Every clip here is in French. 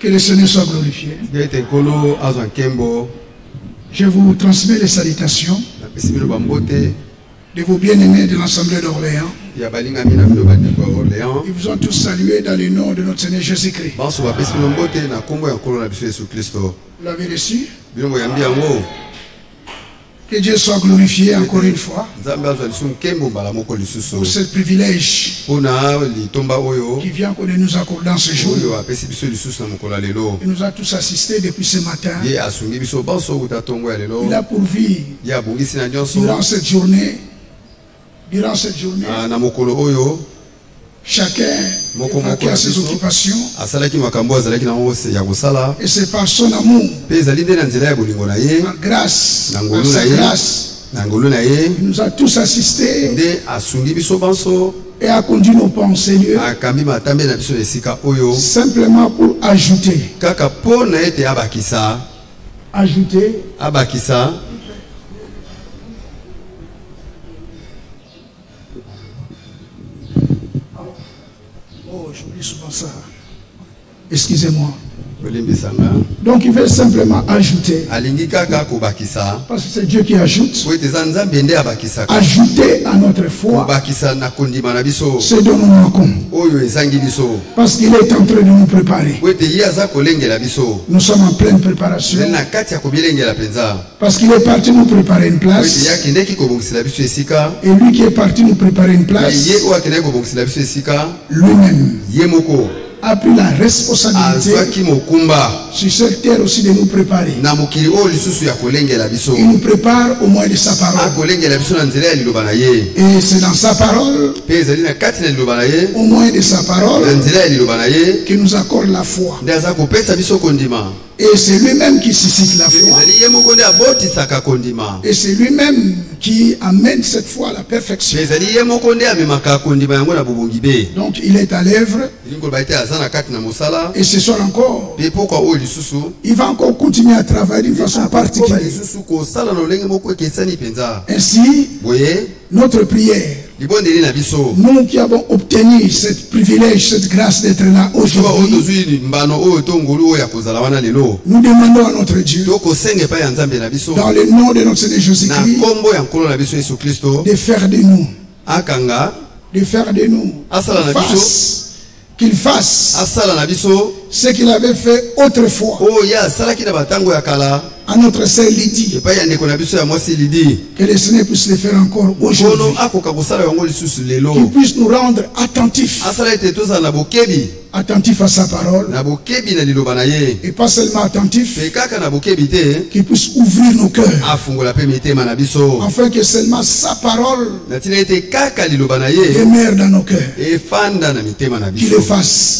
Que le Seigneur soit glorifié. Je vous transmets les salutations de vos bien-aimés de l'Assemblée d'Orléans. Ils vous ont tous salué dans le nom de notre Seigneur Jésus-Christ. Vous l'avez reçu? Que Dieu soit glorifié encore une fois pour ce privilège qui vient de nous accorder ce jour. Il nous a tous assistés depuis ce matin. Il a pourvu durant cette journée. Chacun a ses occupations. Et c'est par son amour, par grâce, par sa grâce, il nous a tous assistés et a conduit nos pas en Seigneur. Simplement pour ajouter. J'oublie souvent ça. Excusez-moi. Donc il veut simplement ajouter. Parce que c'est Dieu qui ajoute. Ajouter à notre foi ce dont nous manquons. Parce qu'il est en train de nous préparer. Nous sommes en pleine préparation. Parce qu'il est parti nous préparer une place. Et lui qui est parti nous préparer une place, lui-même a pris la responsabilité sur cette terre aussi de nous préparer. Il nous prépare au moyen de sa parole. Et c'est dans sa parole, au moyen de sa parole, qu'il nous accorde la foi. Et c'est lui-même qui suscite la foi. Et c'est lui-même qui amène cette foi à la perfection. Donc il est à l'œuvre. Et ce soir encore, il va encore continuer à travailler d'une façon particulière. Ainsi, notre prière, nous qui avons obtenu ce privilège, cette grâce d'être là aujourd'hui, nous demandons à notre Dieu, dans le nom de notre Seigneur Jésus-Christ, de faire de nous, qu'il fasse ce qu'il avait fait autrefois à notre sœur Lydie. Que le Seigneur puisse le faire encore aujourd'hui. Qu'il puisse nous rendre attentifs. Attentifs à sa parole. Et pas seulement attentifs. Qu'il puisse ouvrir nos cœurs. Afin que seulement sa parole demeure dans nos cœurs. Qu'il le fasse.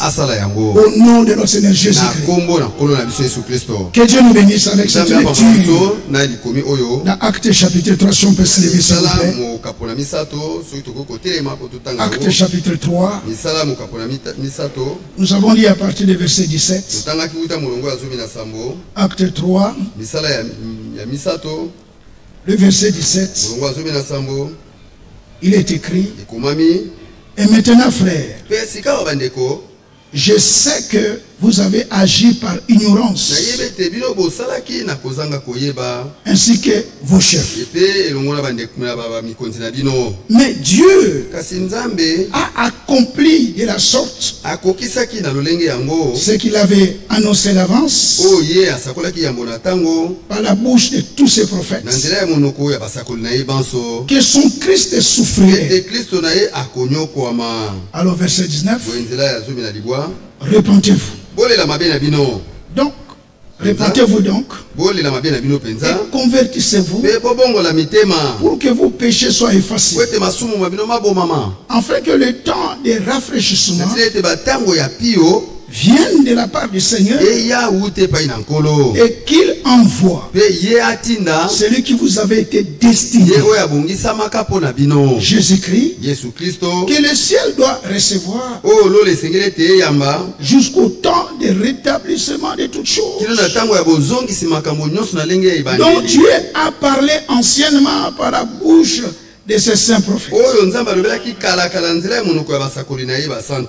Au nom de notre Seigneur Jésus-Christ. Que Dieu nous bénisse avec cette lecture. Dans Actes chapitre 3, si on peut se lever s'il vous plaît. Actes chapitre 3. Nous avons lu à partir du verset 17. Acte 3. Le verset 17. Il est écrit. Et maintenant, frères, je sais que vous avez agi par ignorance, ainsi que vos chefs. Mais Dieu a accompli de la sorte ce qu'il avait annoncé d'avance par la bouche de tous ses prophètes, que son Christ souffrirait. Alors verset 19, repentez-vous. Donc, repentez-vous donc et convertissez-vous pour que vos péchés soient effacés, afin que le temps de rafraîchissement vienne de la part du Seigneur et qu'il envoie celui qui vous avait été destiné, Jésus-Christ, que le ciel doit recevoir jusqu'au temps de rétablissement de toutes choses, dont Dieu a parlé anciennement par la bouche de ces saints prophètes.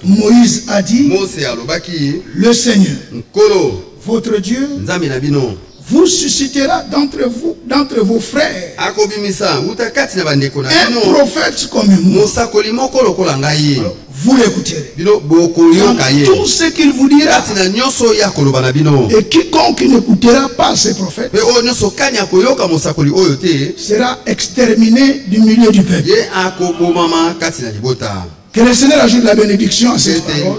Moïse a dit, le Seigneur, votre Dieu, vous suscitera d'entre vos frères un prophète comme moi. Vous l'écouterez. Tout ce qu'il vous dira. Et quiconque n'écoutera pas ces prophètes sera exterminé du milieu du peuple. Que le Seigneur ajoute la bénédiction à cette parole.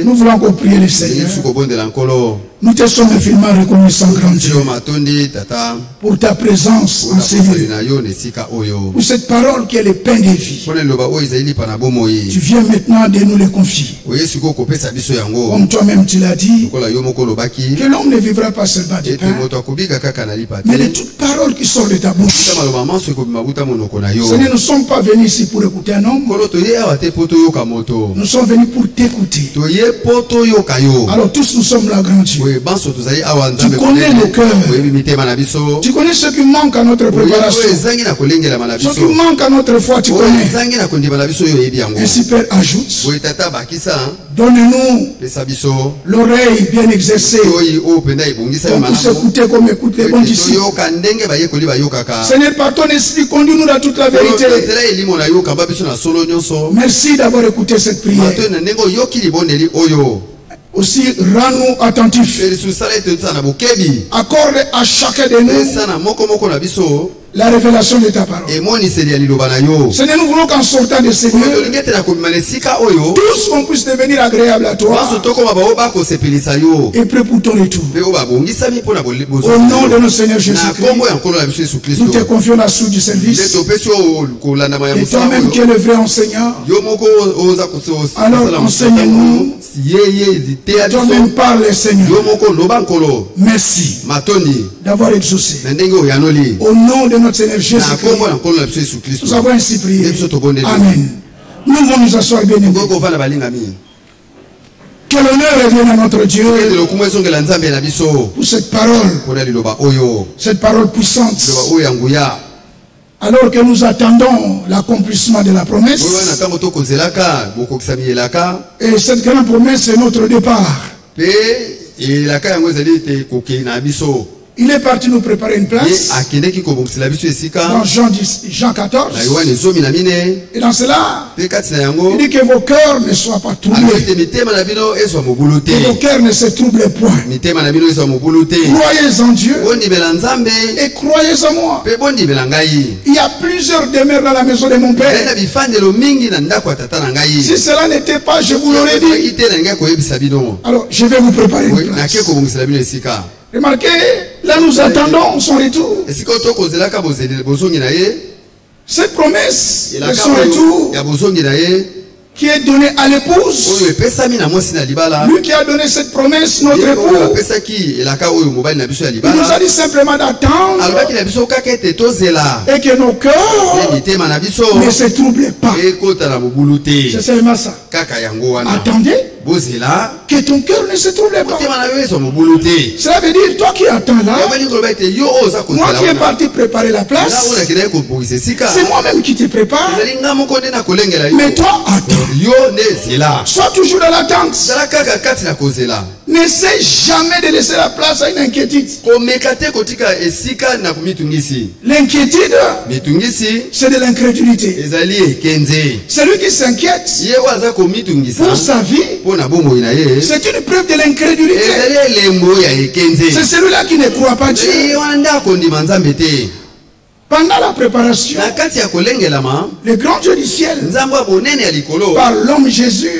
Nous voulons encore prier le Seigneur. Nous te sommes infiniment reconnaissants, grand Dieu, pour ta présence en ces lieux, pour cette parole qui est le pain de vie. Tu viens maintenant de nous le confier. Comme toi-même tu l'as dit, que l'homme ne vivra pas seulement de pain, mais de toute parole qui sort de ta bouche. Seigneur, nous ne sommes pas venus ici pour écouter un homme. Nous sommes venus pour t'écouter. Alors tous nous sommes là, grand Dieu. Tu connais le cœur. Tu connais ce qui manque à notre préparation. Ce qui manque à notre foi, tu connais. Ainsi, Père, ajoute. Donne-nous l'oreille bien exercée pour nous écouter comme écoutent les bons disciples. Seigneur, par ton esprit, conduis-nous dans toute la vérité. Merci d'avoir écouté cette prière. Aussi, rends-nous attentifs. Accorde à chacun de nous la révélation de ta parole. Seigneur, nous voulons qu'en sortant de ces lieux, tous qu'on puisse devenir agréable à toi et prêt pour ton retour. Au nom de notre Seigneur Jésus-Christ, nous te confions la suite du service. Et toi-même qui es le vrai enseignant, alors enseigne-nous. Toi-même parle, Seigneur. Merci d'avoir exaucé. Au nom de notre Seigneur Jésus-Christ, nous avons ainsi prié. Amen. Nous allons nous asseoir, bien-aimés. Que l'honneur revienne à notre Dieu pour cette parole puissante. Alors que nous attendons l'accomplissement de la promesse, et cette grande promesse est notre départ. Il est parti nous préparer une place dans Jean 14. Et dans cela, il dit que vos cœurs ne soient pas troublés. Que vos cœurs ne se troublent point. Croyez en Dieu et croyez en moi. Il y a plusieurs demeures dans la maison de mon Père. Si cela n'était pas, je vous l'aurais dit. Alors, je vais vous préparer une place. Remarquez, là nous attendons son retour. Cette promesse de son retour qui est donnée à l'épouse, lui qui a donné cette promesse, notre époux, il nous a dit simplement d'attendre et que nos cœurs ne se troublent pas. C'est seulement ça. Attendez que ton cœur ne se trouble pas. Cela veut dire, toi qui attends là, moi qui ai parti préparer la place, c'est moi-même qui te prépare. Mais toi, attends. Sois toujours dans l'attente. N'essaie jamais de laisser la place à une inquiétude. L'inquiétude, c'est de l'incrédulité. Celui qui s'inquiète pour sa vie, c'est une preuve de l'incrédulité. C'est celui-là qui ne croit pas Dieu. Pendant la préparation, le grand Dieu du ciel, par l'homme Jésus,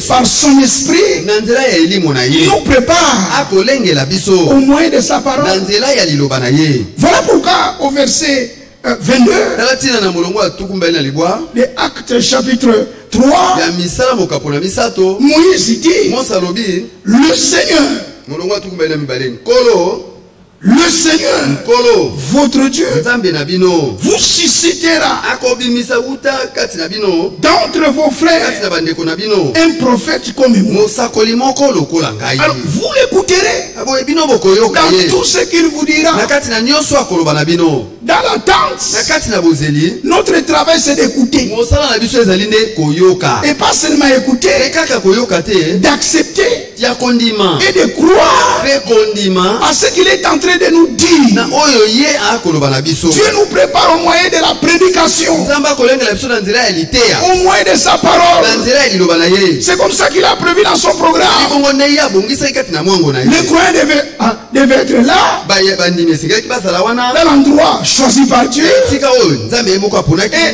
par son esprit, nous prépare au moyen de sa parole. Voilà pourquoi au verset 22 de Actes chapitre 3, Moïse dit, le Seigneur, votre Dieu, vous suscitera d'entre vos frères un prophète comme moi. Alors vous l'écouterez dans tout ce qu'il vous dira, Dans l'attente, notre travail c'est d'écouter. Et pas seulement écouter, d'accepter et de croire à ce qu'il est en train de nous dire. Dieu nous prépare au moyen de la prédication, au moyen de sa parole. C'est comme ça qu'il a prévu dans son programme. Les croyants devaient être là, dans l'endroit choisi par Dieu. Et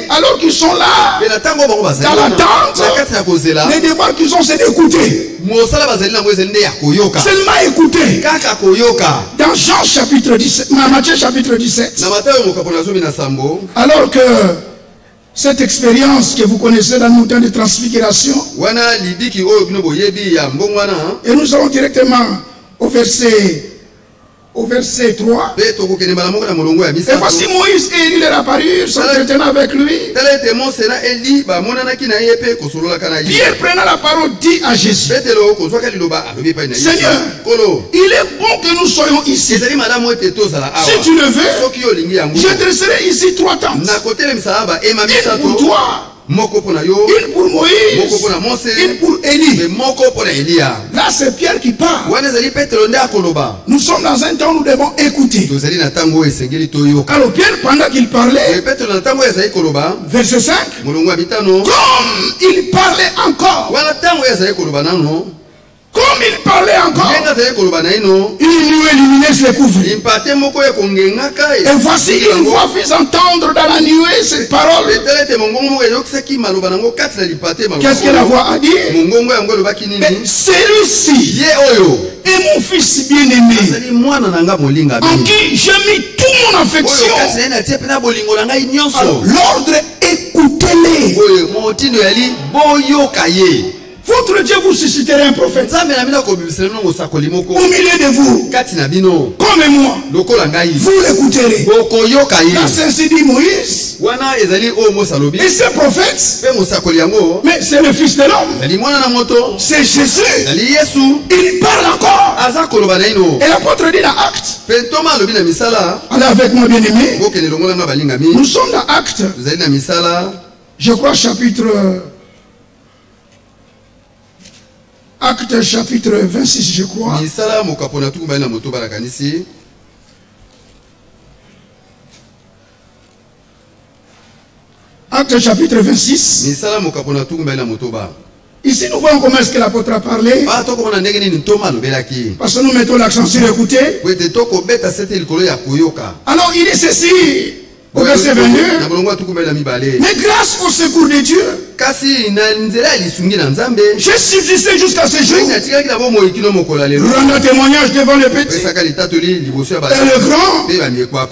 alors qu'ils sont là, dans l'attente, les devoirs qu'ils ont, c'est d'écouter. Seulement écouter. Dans Jean chapitre 17, Matthieu chapitre 17, alors que cette expérience que vous connaissez dans le temps de transfiguration, et nous allons directement au verset 3. Et voici Moïse et Élie leur apparurent, s'entretenant avec lui. Pierre prenant la parole dit à Jésus: Seigneur, il est bon que nous soyons ici. Si tu le veux, je dresserai ici 3 tentes. Une pour toi, une pour Moïse, une pour Élie. Là c'est Pierre qui parle. Nous sommes dans un temps où nous devons écouter. Alors Pierre, pendant qu'il parlait, verset 5, comme il parlait encore, comme il parlait encore, une nuée lumineuse les couvre. Et voici une voix fit entendre dans la nuée cette parole. Qu'est-ce que la voix a dit? Celui-ci est mon fils bien-aimé, en qui j'ai mis toute mon affection. Alors l'ordre, écoutez-les. Votre Dieu vous suscitera un prophète au milieu de vous, comme moi. Vous l'écouterez. C'est ainsi dit Moïse. Et ce prophète, mais c'est le fils de l'homme, c'est Jésus. Il parle encore. Et l'apôtre dit dans Actes, allez avec moi bien aimé, nous sommes dans Actes, je crois chapitre Acte chapitre 26, je crois. Acte chapitre 26. Ici, nous voyons comment est-ce que l'apôtre a parlé. Parce que nous mettons l'accent sur écouter. Alors, il est ceci. Au verset 22. Mais grâce au secours de Dieu, j'ai subsisté jusqu'à ce jour, rendant témoignage devant le petit et le grand,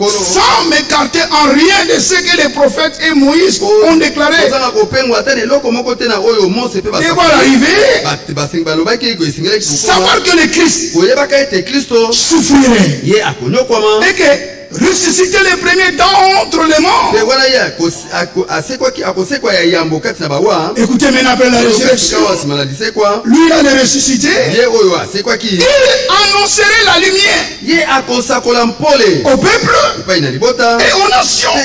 sans m'écarter en rien de ce que les prophètes et Moïse ont déclaré. Et voilà arriver, savoir que le Christ souffrirait et que ressusciter les premiers d'entre les morts. Écoutez maintenant après la résurrection. Lui il allait ressusciter. Il annoncerait la lumière au peuple et aux nations.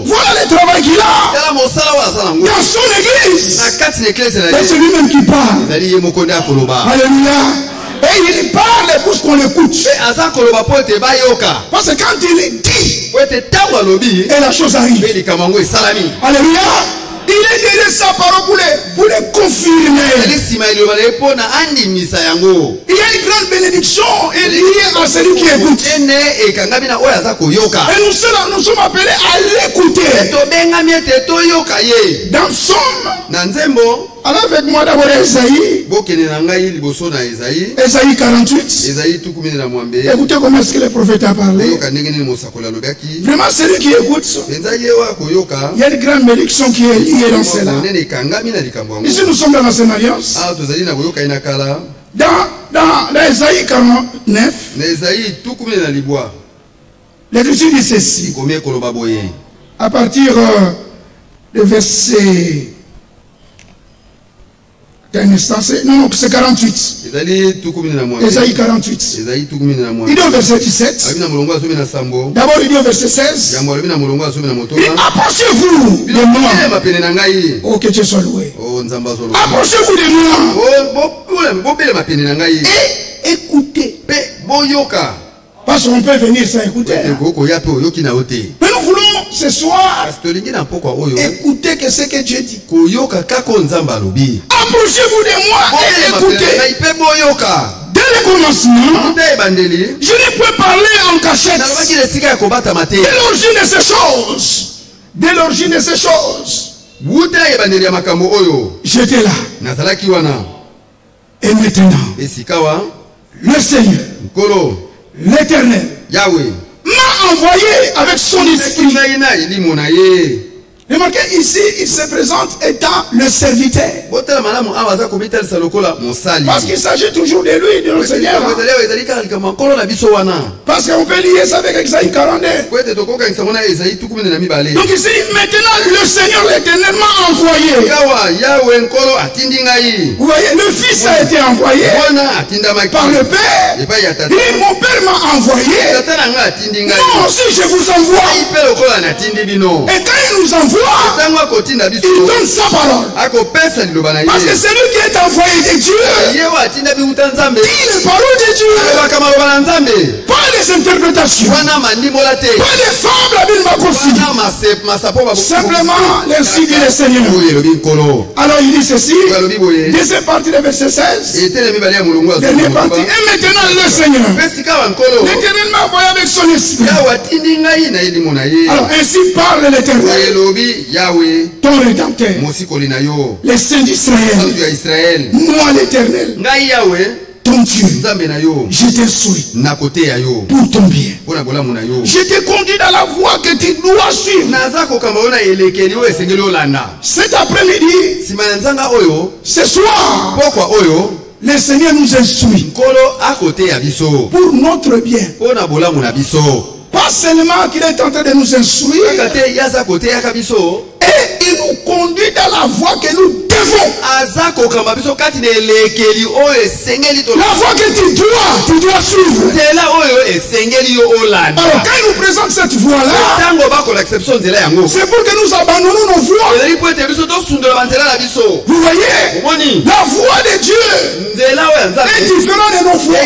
Voilà le travail qu'il a dans son église. C'est lui-même qui parle. Alléluia. Et il parle pour qu'on l'écoute. Parce que quand il dit, et la chose arrive. Alléluia. Il est donné sa parole pour les confirmer. Il y a une grande bénédiction liée à celui qui écoute. Et nous sommes appelés à l'écouter. Dans Somme, alors avec moi d'abord Esaïe. Esaïe 48. Écoutez comment est-ce que le prophète a parlé. Vraiment celui qui écoute, il y a une grande bénédiction qui est liée dans cela. Ici nous sommes dans la Sainte Alliance. Dans Esaïe 49, l'Écriture dit ceci. À partir de verset Un instant, non, c'est 48. Ésaïe 48. Il dit au verset 17. D'abord, il dit au verset 16. Approchez-vous de moi. Oh, que Dieu soit loué. Approchez-vous de moi. Et écoutez. Parce qu'on peut venir sans écouter. Mais nous voulons ce soir écouter ce que Dieu dit. Approchez-vous de moi et écoutez. Dès le commencement, je ne peux parler en cachette. Dès l'origine de ces choses. J'étais là. Et maintenant, le Seigneur, l'Éternel, Yahweh, m'a envoyé avec son esprit. Remarquez ici, il se présente étant le serviteur. Parce qu'il s'agit toujours de lui, de notre Seigneur. Parce qu'on peut lier ça avec Esaïe 42. Donc ici, maintenant, le Seigneur l'Éternel m'a envoyé. Vous voyez, le Fils a été envoyé par le Père. Et mon Père m'a envoyé. Moi aussi, je vous envoie. Et quand il nous envoie, il donne sa parole. Parce que celui qui est envoyé de Dieu dit les paroles de Dieu. Pas les interprétations. Pas les fables. Simplement l'insi dit le Seigneur. Alors il dit ceci. Deuxième partie du verset 16. Dernière partie. Et maintenant le Seigneur. L'Éternel m'a envoyé avec son esprit. Alors ainsi parle l'Éternel. Ton rédempteur, les saints d'Israël, moi l'Éternel, ton Dieu, je t'ai souhaité pour ton bien. Je t'ai conduit dans la voie que tu dois suivre. Cet après-midi, ce soir, le Seigneur nous instruit pour notre bien. Pas seulement qu'il est en train de nous instruire, et il nous conduit dans la voie que nous devons. La voie que tu dois suivre. Alors quand il nous présente cette voie-là, c'est pour que nous abandonnons nos voies. Vous voyez, la voie de Dieu est différente de nos voies.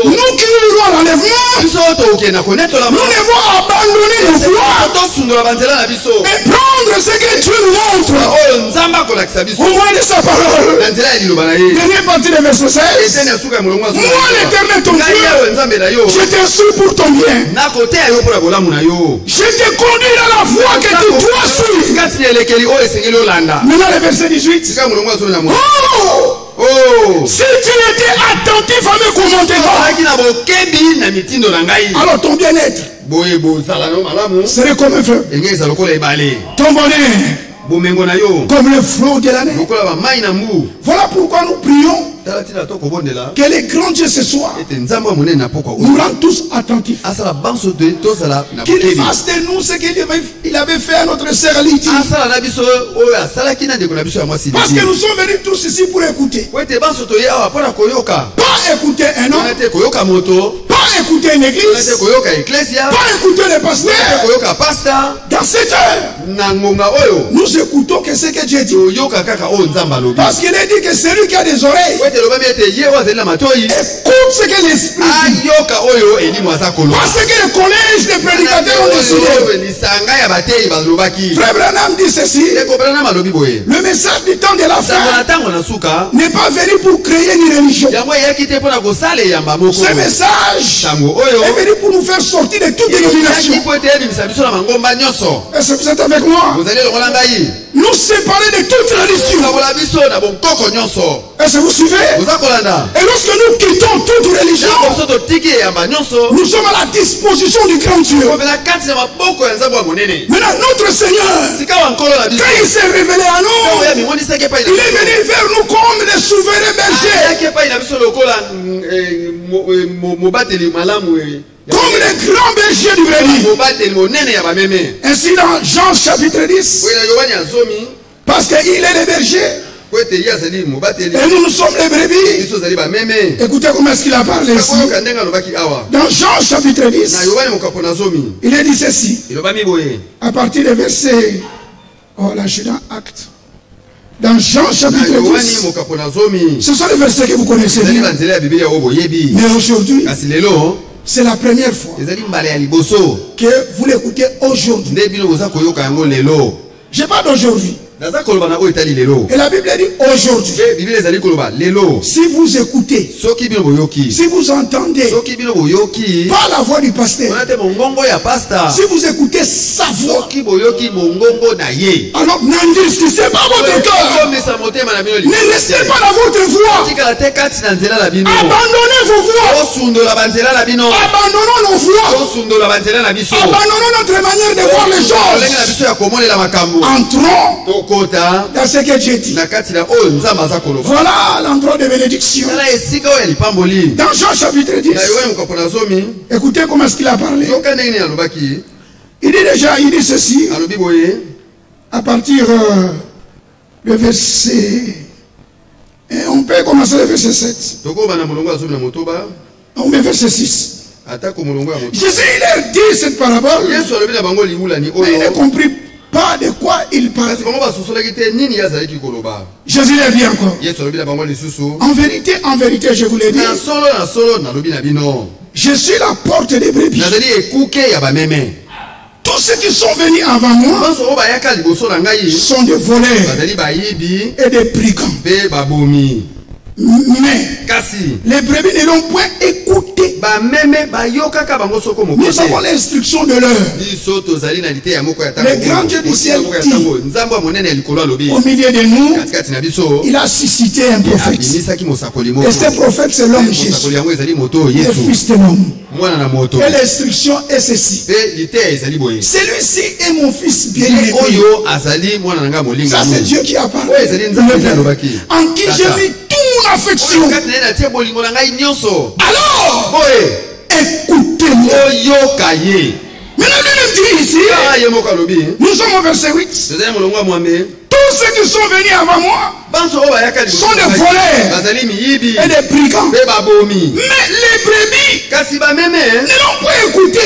Nous qui voulons l'enlèvement, nous devons abandonner nos voies et prendre ce que Dieu nous montre au moins de sa parole. Dernière partie de verset 16. Moi l'Éternel ton Dieu, je t'instruis pour ton bien. Je t'ai conduit dans la voie que tu dois suivre. Maintenant le verset 18. Oh, si tu étais attentif à mes commentaires, alors ton bien-être serait comme un fleuve. Ton bonheur comme le flot de la mer. Voilà pourquoi nous prions que les grands dieux ce soir nous rendent tous attentifs. Qu'il fasse de nous ce qu'il avait fait à notre sœur Lydie. Parce que nous sommes venus tous ici pour écouter. Pas écouter un homme, pas écouter une église, pas écouter les pasteurs. Dans cette heure, nous écoutons que ce que Dieu dit. Parce qu'il est dit que celui qui a des oreilles écoute ce que l'esprit dit. Parce que le collège des prédicateurs ont décidé. Frère Branham dit ceci. Le message du temps de la fin n'est pas venu pour créer une religion. Ce message est venu pour nous faire sortir de toute dénomination. Est-ce que vous êtes avec moi? Nous séparer de toute religion. Est-ce que vous suivez? Et lorsque nous quittons toute religion, nous sommes à la disposition du grand Dieu. Maintenant, notre Seigneur, quand il s'est révélé à nous, il est venu vers nous comme des souverains bergers. Comme les grands bergers du brebis. Ainsi dans Jean chapitre 10, parce qu'il est le berger, Et nous sommes les brebis. Écoutez comment est-ce qu'il a parlé ici. Dans Jean chapitre 10, il est dit ceci. À partir du verset... Oh là, je suis dans Acte. Dans Jean chapitre 10, ce sont les versets que vous connaissez bien. Mais aujourd'hui, c'est la première fois que vous l'écoutez aujourd'hui. Je parle d'aujourd'hui. Et la Bible dit aujourd'hui. Si vous écoutez, si vous entendez pas la voix du pasteur, si vous écoutez sa voix, alors n'endurcissez pas votre cœur. Ne restez pas dans votre voie. Abandonnez vos voix. Abandonnons nos voix. Abandonnons notre manière de voir les choses. Entrons dans ce que Dieu dit. Voilà l'endroit de bénédiction. Dans Jean chapitre 10, écoutez comment est-ce qu'il a parlé. Il dit déjà, il dit ceci, à partir du verset, et on peut commencer le verset 7. On met verset 6. Jésus, il a dit cette parabole, mais il n'a compris pas de quoi il parle. Jésus l'a dit encore. En vérité, je vous l'ai dit. Je suis la porte des brebis. Tous ceux qui sont venus avant moi sont des voleurs et des brigands. Mais les brebis ne l'ont point écouté. Nous avons l'instruction de l'heure. Le grand Dieu du ciel dit, au milieu de nous, il a suscité un prophète. Et ce prophète, c'est l'homme Jésus, le fils de l'homme. Et l'instruction est ceci. Celui-ci est mon fils bien-aimé. Ça, c'est Dieu qui a parlé. En qui j'ai mis toute affection. Alors, écoutez-moi. Maintenant, lui dit ici, nous sommes au verset 8. Tous ceux qui sont venus avant moi sont des voleurs et des brigands. Mais les brebis ne l'ont pas écouté.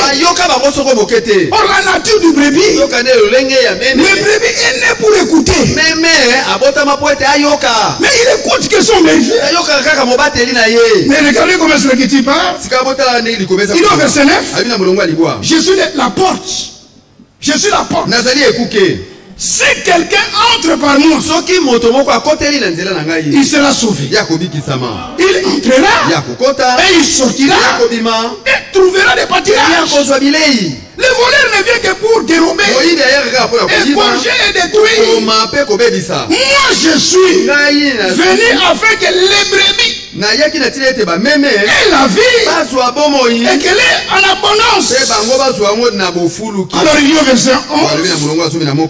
Or la nature du brebis, le brebis est né pour écouter. Mais il écoute que son berger. Mais regardez comment est-ce qu'il parle. Il est au verset 9. Je suis la porte. Je suis la porte. Si quelqu'un entre par moi, il sera sauvé. Il entrera et il sortira et trouvera des pâtirages. Le voleur ne vient que pour dérober, égorger et détruire. Moi je suis venu afin que les brebis et la vie et qu'elle est en abondance. Alors il y a verset 11.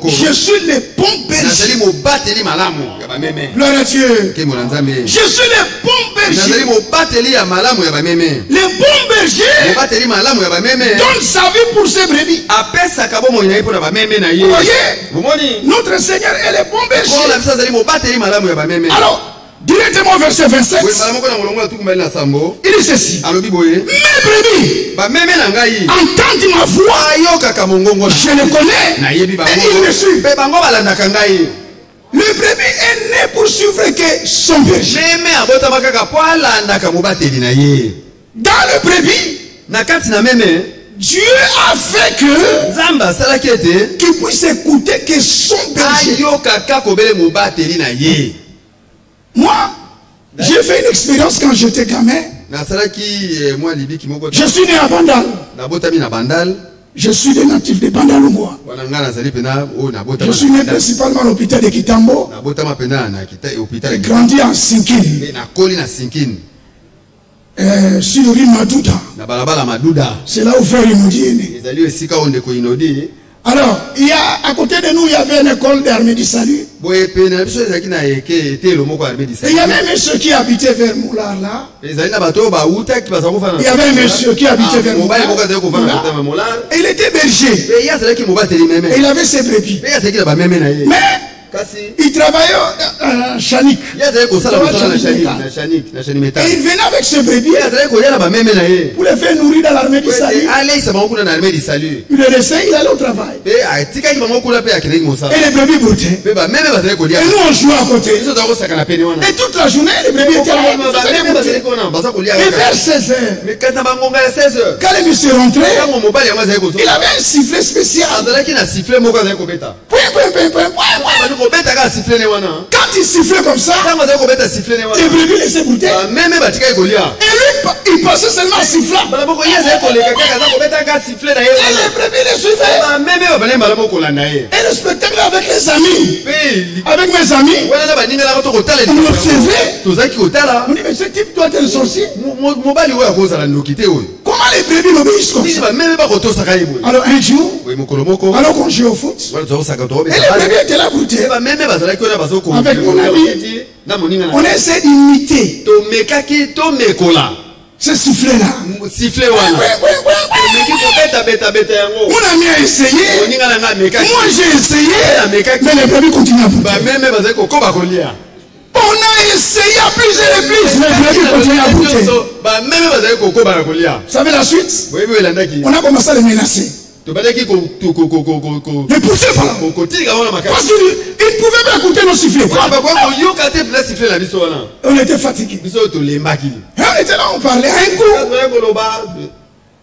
Je suis le bon berger. Gloire à Dieu. Je suis le bon berger. Le bon berger donne sa vie pour ses brebis. Vous voyez, notre Seigneur est le bon berger. Alors, directement verset 27, il dit ceci. Mes brebis entendent ma voix. Je le connais et ils me suivent. Le brebis est né pour suivre que son berger. Dans le brebis, Dieu a fait que qu'il puisse écouter que son berger. Moi, j'ai fait une expérience quand j'étais gamin. Je suis né à Bandal. Je suis des natifs de Bandalungwa. Je suis né principalement à l'hôpital de Kitambo. J'ai grandi en Sinkini. Sur rue Madouda. C'est là où frère Inodi est né. Alors, à côté de nous, il y avait une école d'armée du salut. Et il y avait un monsieur qui habitait vers Moulard là. Il y avait un monsieur qui habitait vers Moulard. Et il était berger. Et il avait ses brebis. Mais Il travaillait à Chanik. Et il venait avec ses brebis pour les faire nourrir dans l'armée du salut. Il les laissait, il allait au travail. Et les brebis broutaient. Et nous on jouait à côté. Et toute la journée, les brebis étaient là. Et vers 16 heures, quand les messieurs rentraient, il avait un sifflet spécial. Quand il sifflait comme ça, les brebis laissaient brouter. Et lui, il passait seulement sifflant. Et les brebis les suivaient. Et le spectacle avec les amis, avec mes amis, on l'observait. On dit, mais ce type doit être le sorcier. Comment les brebis l'obéissent comme ça? Alors un jour, alors qu'on jouait au foot, et les brebis étaient là broutés. Avec mon ami, on essaie d'imiter ce sifflet-là. Mon ami a essayé, moi j'ai essayé, mais les brebis continuent à brouter. On a essayé à plusieurs reprises, mais les brebis continuent à brouter. Vous savez la suite? On a commencé à les menacer. Les pousser par là. Parce qu'ils ne pouvaient pas écouter nos sifflets. On était fatigués. Et on était là, on parlait. Un coup,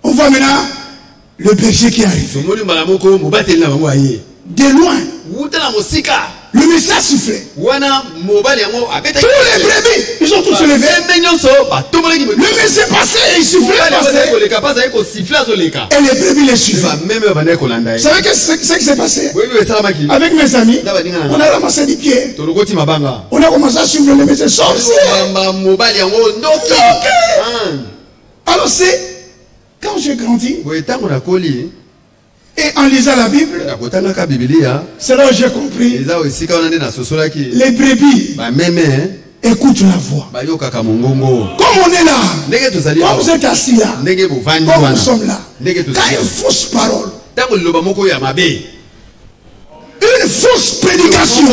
on voit maintenant le berger qui arrive. De loin, le message sifflait. Tous les brebis, ils ont tous se levé. Le message passait et il sifflait. Et les brebis les suivaient. Vous savez ce qui s'est passé? Avec mes amis, on a ramassé des pieds. On a commencé à suivre le message sorcier. Alors c'est quand j'ai grandi. Et en lisant la Bible, c'est là où j'ai compris. Les brebis écoutent la voix. Comme on est là, comme vous êtes assis là, comme nous sommes là, quand une fausse parole, une fausse prédication,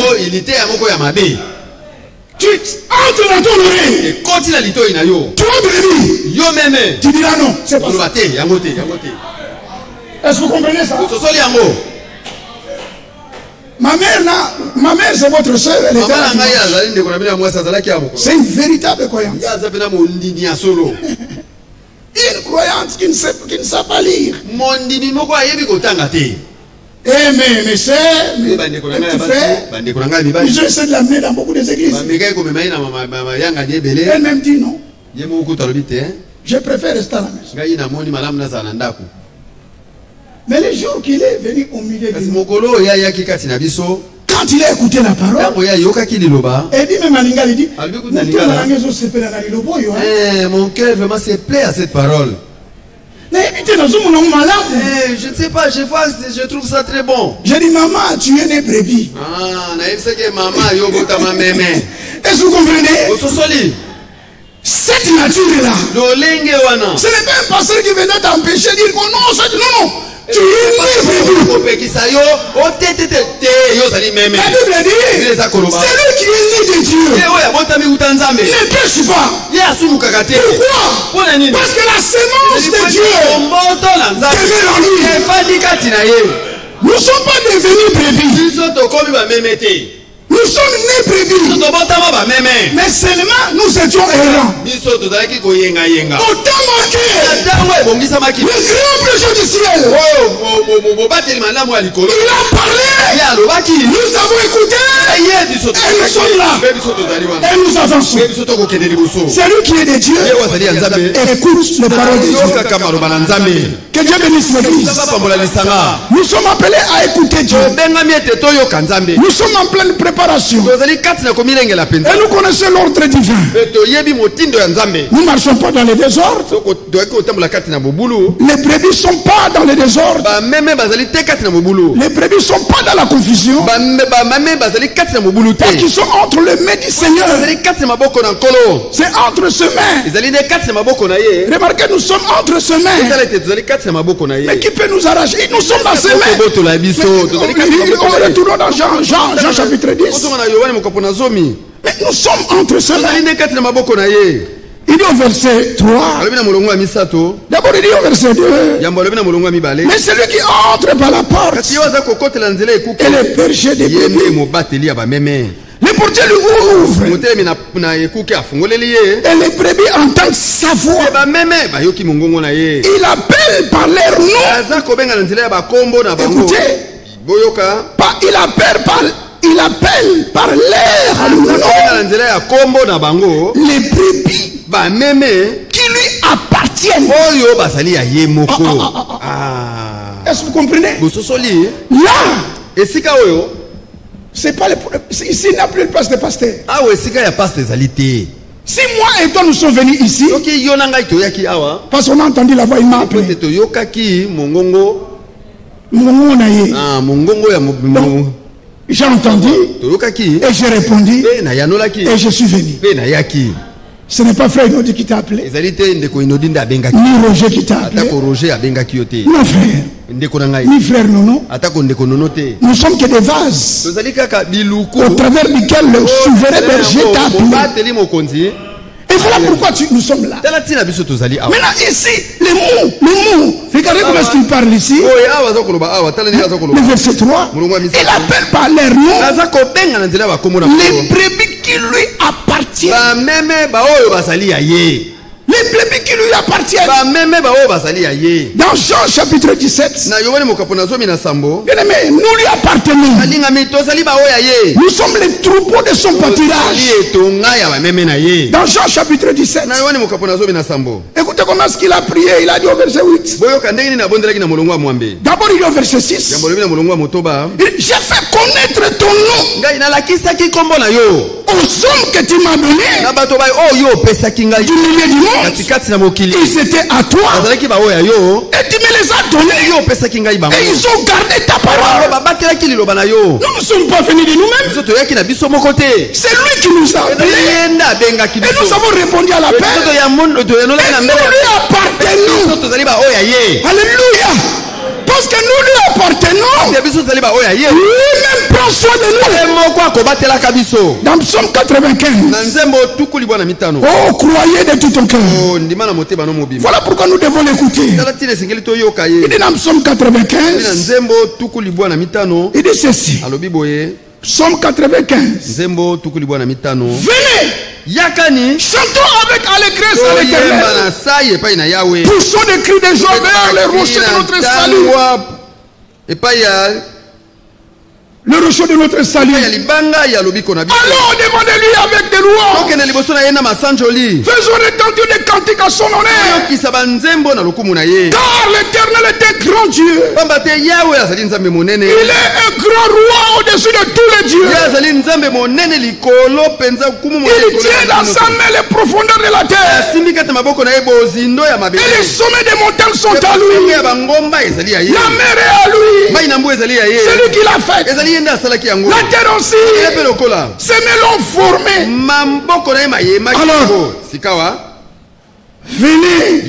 tu entres dans ton oreille, toi brebis, tu diras non, c'est pas ça. Est-ce que vous comprenez ça? Ma mère c'est votre soeur, elle était là. C'est une véritable croyante. Une croyante qui ne sait pas lire. Eh mes soeurs, mes petits frères, je essaie de l'amener dans beaucoup des églises. Elle-même dit non. Je préfère rester à la maison. Mais le jour qu'il est venu au milieu de nous, quand il a écouté la parole, et dit même à Lingala, il dit, mon cœur vraiment se plaît à cette parole. Je ne sais pas, je trouve ça très bon. J'ai dit, maman, tu es né brebis. Est-ce que vous comprenez? Cette nature-là, ce n'est pas un pasteur qui venait t'empêcher de dire que non, non. Tu es né brebis. La Bible dit, c'est lui qui est né de Dieu. Ne pêche pas. Pourquoi? Parce que la semence de Dieu demeure en lui. Nous ne sommes pas devenus brebis. Nous sommes nés brebis. Mais seulement nous étions errants. Autant manqué. Le grand projet du ciel. Il a parlé. Nous avons écouté. Et nous sommes là. Et nous avançons. C'est lui qui est de Dieu. Et écoute les paroles de Dieu. Que Dieu bénisse l'église. Nous sommes appelés à écouter Dieu. Nous sommes en pleine préparation préparation. Et nous connaissons l'ordre divin. Nous ne marchons pas dans les désordres. Les brebis ne sont pas dans les désordres. Les brebis ne sont pas dans la confusion. Parce qu'ils sont entre les mains du Seigneur. C'est entre ses mains. Remarquez, nous sommes entre ses mains. Mais qui peut nous arracher? Nous sommes dans ses mains. Retournons dans Jean chapitre 10. Mais nous sommes entre ses mains. Il dit au verset 3. D'abord il dit au verset 2. Mais celui qui entre par la porte est le berger des brebis. Le portier lui ouvre. Et les brebis entendent sa voix. Il appelle par leur nom. Écoutez. Il appelle par leur nom les brebis qui lui appartiennent. Est-ce que vous comprenez? Là, c'est pas ici il n'y a plus de place de pasteur. Si moi et toi nous sommes venus ici, parce qu'on a entendu la voix, il m'a appelé. J'ai entendu et j'ai répondu et je suis venu. Ce n'est pas frère Inodi qui t'a appelé, ni Roger qui t'a appelé, non frère, ni frère Nono. Nous sommes que des vases au travers duquel le souverain berger t'a appelé. Et voilà pourquoi nous sommes là. Maintenant ici, les mots. Regardez comment est-ce qu'il parle ici. Le verset 3. Il appelle par leur nom les brebis qui lui appartiennent. Les brebis qui lui appartiennent. Dans Jean chapitre 17. Bien aimé, nous lui appartenons. Nous sommes les troupeaux de son pâturage. Dans Jean chapitre 17. Écoutez comment est-ce qu'il a prié. Il a dit au verset 8. D'abord il dit au verset 6. J'ai fait connaître ton nom aux hommes que tu m'as donnés du milieu du monde. Ils étaient à toi et tu me les as donnés et ils ont gardé ta parole. Nous ne sommes pas venus de nous-mêmes. C'est lui qui nous a appelés et nous avons répondu à l'appel et nous lui appartenons. Alléluia. Parce que nous lui appartenons, lui-même prend soin de nous. Dans Psaume 95. Oh, croyez de tout ton cœur. Voilà pourquoi nous devons l'écouter. Il dit dans Psaume 95. Il dit ceci. Psaume 95. Venez. Chantons avec allégresse à l'Éternel. Poussons des cris de joie vers les rochers de notre salut. Le rocher de notre salut. Alors demandez-lui avec des louanges. Faisons retentir des cantiques à son honneur. Car l'Éternel est un grand Dieu. Il est un grand roi au-dessus de tous les dieux. Il tient dans sa main les profondeurs de la terre. Et les sommets des montagnes sont à lui. La mer est à lui. C'est lui qui l'a fait. La terre aussi. Ces mélons formés. Alors, venez,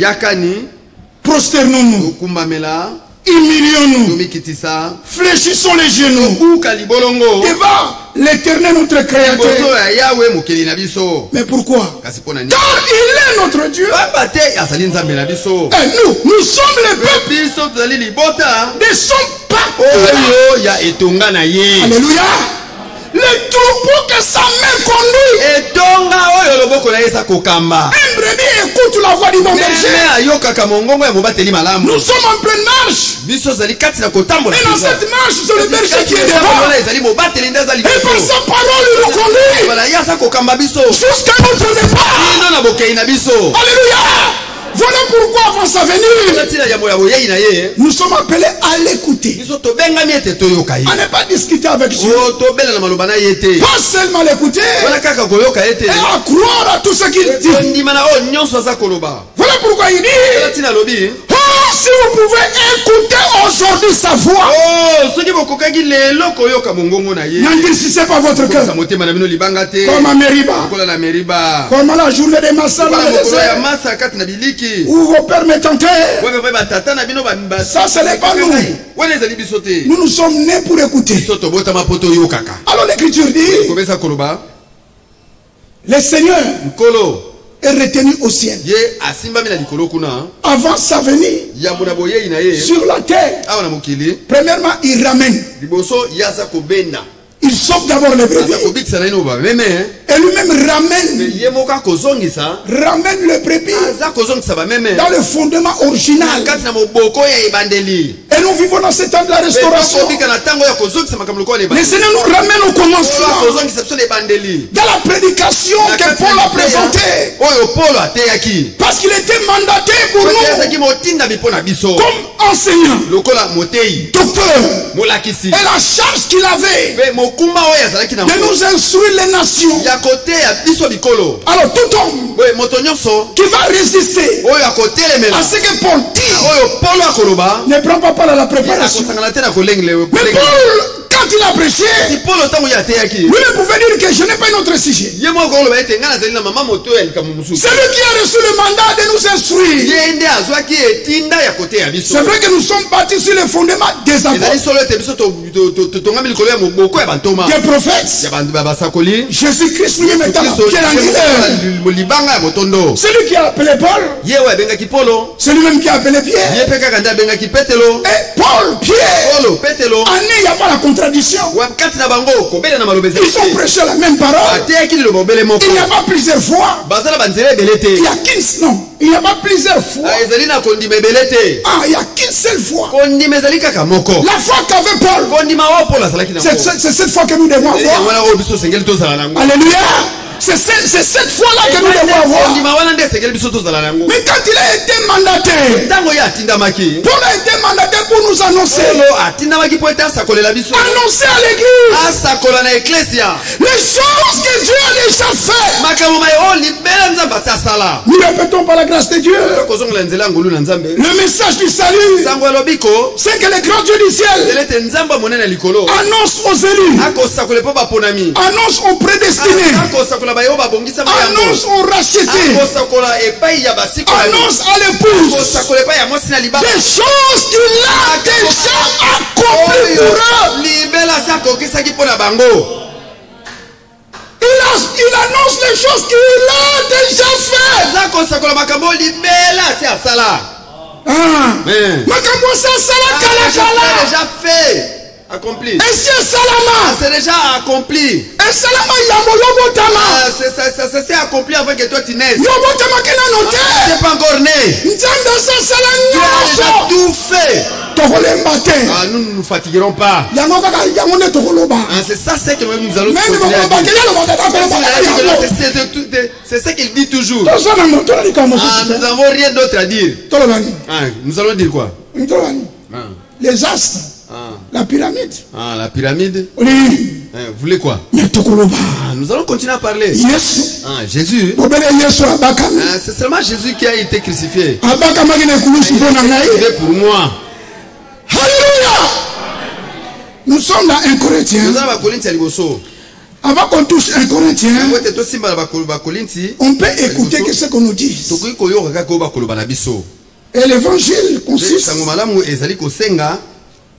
prosternons-nous, humilions-nous, fléchissons les genoux devant l'Éternel notre Créateur. Mais pourquoi? Car il est notre Dieu. Et nous sommes les peuples de son peuple. Alléluia. Le troupeau que sa main conduit. Un brebis écoute la voix du bon berger. Nous sommes en pleine marche. Et dans cette marche, c'est le berger qui est devant. Et par sa parole, il nous conduit jusqu'à notre départ. Alléluia. Voilà pourquoi avant sa venue, nous sommes appelés à l'écouter. À ne pas discuter avec Dieu. Pas seulement l'écouter, et à croire à tout ce qu'il dit. Voilà pourquoi il dit, oh, si vous pouvez écouter aujourd'hui sa voix, n'endurcissez pas votre cœur. Comme à Meriba, comme à la journée des massacres, où vos pères me tentaient. Ça, ce n'est pas nous. Nous sommes nés pour écouter. Alors l'écriture dit, le Seigneur est retenu au ciel avant sa venue sur la terre. Premièrement, il ramène. Il sauve d'abord les brebis. Et lui-même ramène le brebis dans le fondement original. Et nous vivons dans ce temps de la restauration. Le Seigneur nous ramène au commencement. Dans la prédication que Paul a présentée. Parce qu'il était mandaté pour nous. Comme enseignant. Docteur. Et la charge qu'il avait de nous instruire les nations. Alors tout homme qui va résister à ce que Paul dit ne prend pas part à la préparation. Mais Paul, quand il a prêché, lui ne pouvait dire que je n'ai pas un autre sujet. C'est lui qui a reçu le mandat de nous instruire. C'est vrai que nous sommes bâtis sur le fondement des apôtres, des prophètes. Jésus-Christ lui-même est à la pierre angulaire. C'est lui qui a appelé Paul. C'est lui-même qui a appelé Pierre. Et Paul, Pierre, il n'y a pas la contradiction. Ils ont prêché la même parole. Il n'y a pas plusieurs fois. Il n'y a qu'une non. Il n'y a pas plusieurs fois. Il n'y a qu'une seule fois. La foi qu'avait Paul, c'est cette fois que nous devons avoir. Alléluia. C'est cette fois-là que nous devons avoir. Mais quand il a été mandaté, Paul a été mandaté pour nous annoncer. Annoncer à l'église les choses que Dieu a déjà fait. Nous répétons par la grâce de Dieu. Le message du salut, c'est que le grand Dieu du ciel annonce aux élus, annonce aux prédestinés, annonce aux rachetés, annonce à l'épouse des choses qu'il a déjà accomplies pour eux. Il annonce les choses qu'il a déjà fait. Déjà fait. Accompli. C'est déjà accompli. Ça s'est accompli avant que toi tu naisses. Tu n'es pas encore né. Dieu a déjà tout fait. Nous ne nous fatiguerons pas. C'est ça ce que nous allons continuer à dire. C'est ce qu'il dit toujours. Nous n'avons rien d'autre à dire. Nous allons dire quoi? Les astres. La pyramide. La pyramide. Oui. Vous voulez quoi? Nous allons continuer à parler. Jésus. C'est seulement Jésus qui a été crucifié. Pour moi. Alléluia. Nous sommes dans 1 Corinthiens. Avant qu'on touche 1 Corinthiens, on peut écouter ce qu'on nous dit. Et l'évangile consiste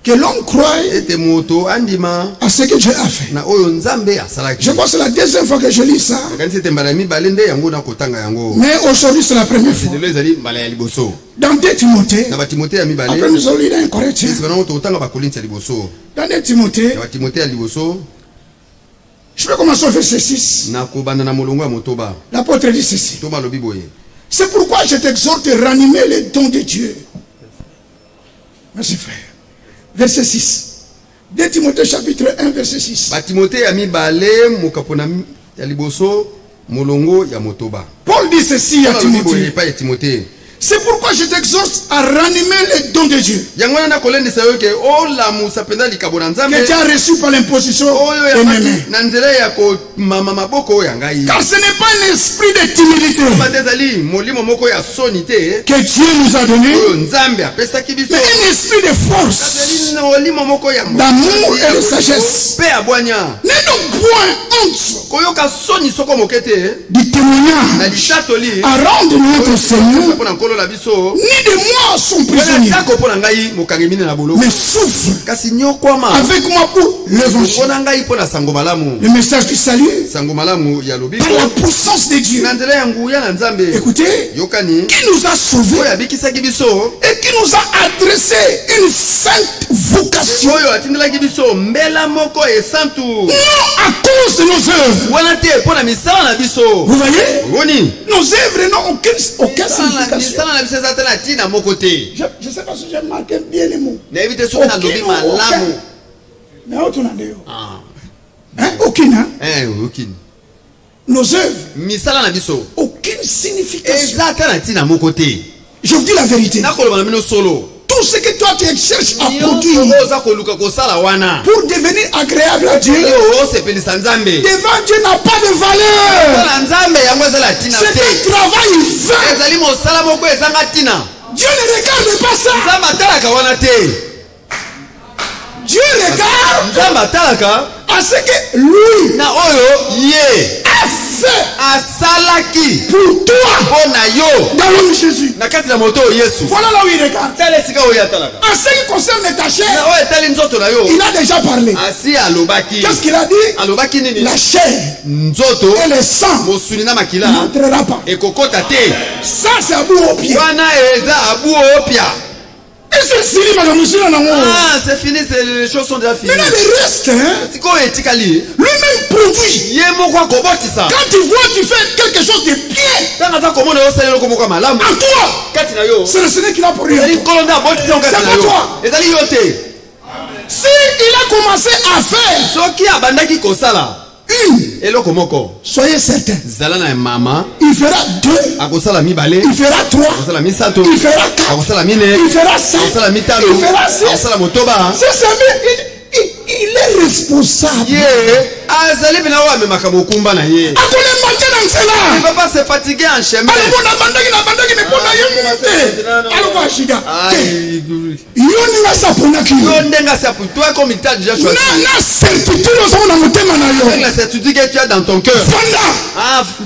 que l'homme croit à ce que Dieu a fait. Je crois que c'est la deuxième fois que je lis ça. Mais aujourd'hui c'est la première fois. Dans 2 Timothée, après nous allons lire 1 Corinthiens. Dans 2 Timothée, je vais commencer au verset 6. L'apôtre dit ceci. C'est pourquoi je t'exhorte à ranimer les dons de Dieu. Merci frère. Verset 6. 2 Timothée chapitre 1 verset 6. Paul dit ceci à Timothée. C'est pourquoi je t'exhorte à ranimer les dons de Dieu que tu as reçu par l'imposition de mes mains. Car ce n'est pas un esprit de timidité que Dieu nous a donné, mais un esprit de force, d'amour et de sagesse. N'aie donc point honte du témoignage à rendre notre Seigneur, ni de moi son prisonnier, mais souffre avec moi pour l'évangile, le message du salut par la puissance de Dieu. Écoutez, qui nous a sauvés et qui nous a adressé une sainte vocation, non à cause de nos œuvres. Vous voyez, nos œuvres n'ont aucune signification. Je ne sais pas si j'ai marqué bien les mots. Mais aucune. Aucune. Nos œuvres, aucune signification. Je vous dis la vérité. Tout ce que toi tu cherches à produire pour devenir agréable à Dieu, devant Dieu n'a pas de valeur. C'est un travail vain. Dieu ne regarde pas ça. Dieu regarde à ce que lui a fait pour toi dans l'homme Jésus. Voilà là où il regarde. En ce qui concerne ta chair, il a déjà parlé. Qu'est-ce qu'il a dit? La chair et le sang n'entrera pas. Ça c'est Abou Opia. Ah, c'est fini, les choses sont déjà finies. Mais là, le reste, lui-même produit. Quand tu vois, tu fais quelque chose de bien. En toi, c'est le Seigneur qui l'a produit. C'est pas toi. Si il a commencé à faire soyez certain, il fera 2, il fera 3, il fera 4, il fera 5, il fera 6. Il est responsable. Il ne peut pas se fatiguer en chemin. Toi, comme il t'a déjà choisi, avec la certitude que tu as dans ton cœur,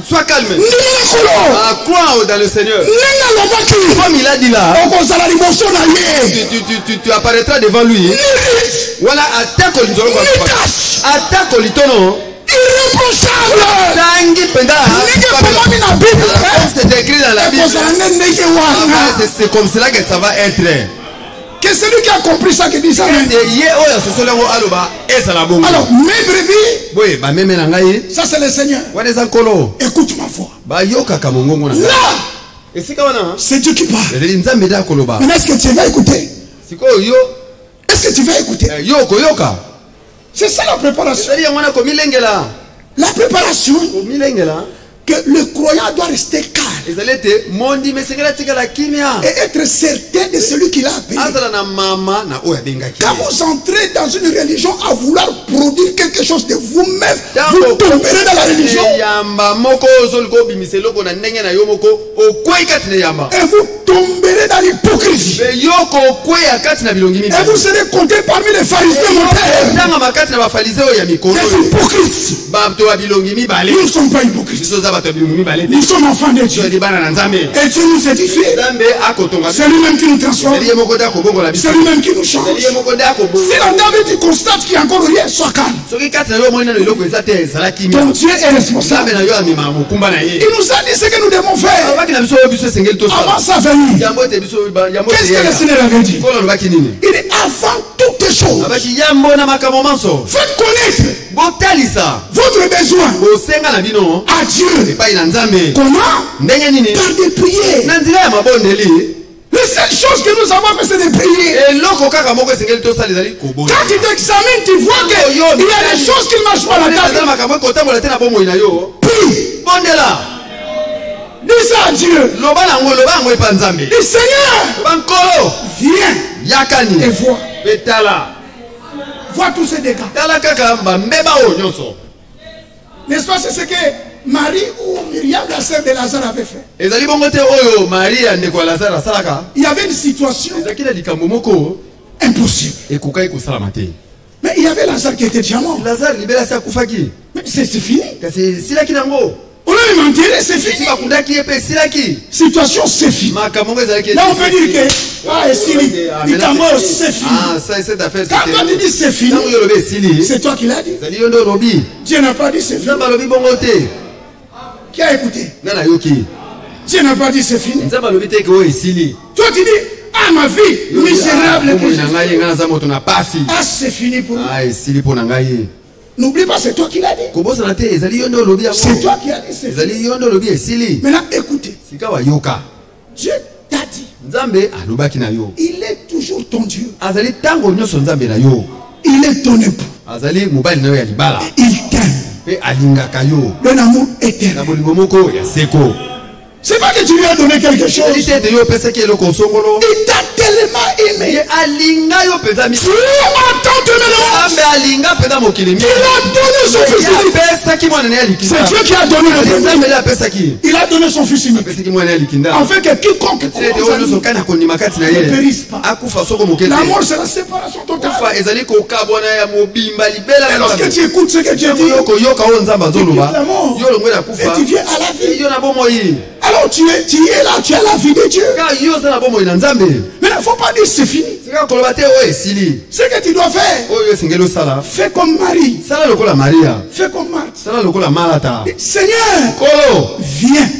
sois calme. Crois dans le Seigneur. Comme il a dit là, tu apparaîtras devant lui. Voilà, attaque irréprochable. C'est écrit dans la Bible. C'est comme cela que ça va être. Que celui qui a compris ça qui dit ça. Alors, mes brebis, ça c'est le Seigneur. Écoute ma voix. Là, c'est Dieu qui parle. Mais est-ce que tu vas écouter? Est-ce que tu vas écouter? C'est ça la préparation. La préparation que le croyant doit rester calme et être certain de celui qui l'a appelé. Quand vous entrez dans une religion à vouloir produire quelque chose de vous-même, vous tomberez dans la religion et vous tomberez dans l'hypocrisie et vous serez compté parmi les pharisiens montaires. Des hypocrites. Nous ne sommes pas hypocrites. Nous sommes enfants de Dieu. Et Dieu nous édifie. C'est lui-même qui nous transforme. C'est lui-même qui nous change. Si dans ta vie tu constates qu'il y a encore rien, sois calme. Ton Dieu est responsable. Il nous a dit ce que nous devons faire avant sa venue. Qu'est-ce que le Seigneur avait dit? Il dit avant toutes choses, faites connaître votre besoin à Dieu. Comment? Par des prières. La seule chose que nous avons fait, c'est de prier. Quand tu t'examines, tu vois qu'il y a des choses qui ne marchent pas. Prie. ça à Dieu. Le Seigneur, viens et vois. Vois tous ces dégâts. N'est-ce pas, c'est ce que Marie ou Myriam, la sœur de Lazare, avait fait. Il y avait une situation impossible. Mais il y avait Lazare qui était déjà mort. Mais c'est fini. On a mentir, c'est fini. Situation, c'est fini. Là, on peut dire que c'est fini. Quand toi tu dis c'est fini, c'est toi qui l'as dit. Dieu n'a pas dit c'est fini. Qui a écouté? Dieu n'a pas dit c'est fini. Toi tu dis, ah ma vie misérable que j'ai. Ah c'est fini pour moi. N'oublie pas, c'est toi qui l'as dit. C'est toi qui as dit c'est fini. Maintenant écoutez. Dieu t'a dit. Il est toujours ton Dieu. Il est ton époux. Il t'aime. Un amour éternel. C'est pas que tu lui as donné quelque chose. Il t'a tellement aimé. Dieu entend tes mélanges. Il a donné son fils unique. C'est Dieu qui a donné le premier. Il a donné son fils unique. Afin que quiconque ne périsse pas. La mort, c'est la séparation totale. Et lorsque tu écoutes ce que Dieu dit, la mort, et tu viens à la vie. Alors tu es là, tu as la vie de Dieu. Mais il ne faut pas dire c'est fini. Ce que tu dois faire, fais comme Marie. Fais comme Marthe. Seigneur, viens.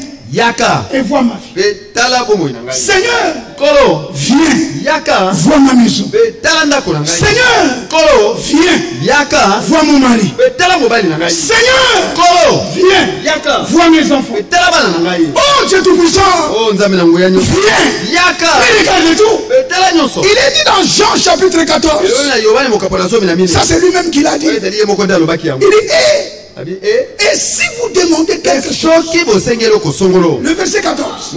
Et vois ma vie. Seigneur, viens. Vois ma maison. Seigneur, viens. Vois mon mari. Seigneur, viens. Vois mes enfants. Oh Dieu Tout-Puissant, viens. Et regarde tout. Il est dit dans Jean chapitre 14. Ça c'est lui-même qui l'a dit. Il dit, et si vous demandez quelque chose, le verset 14,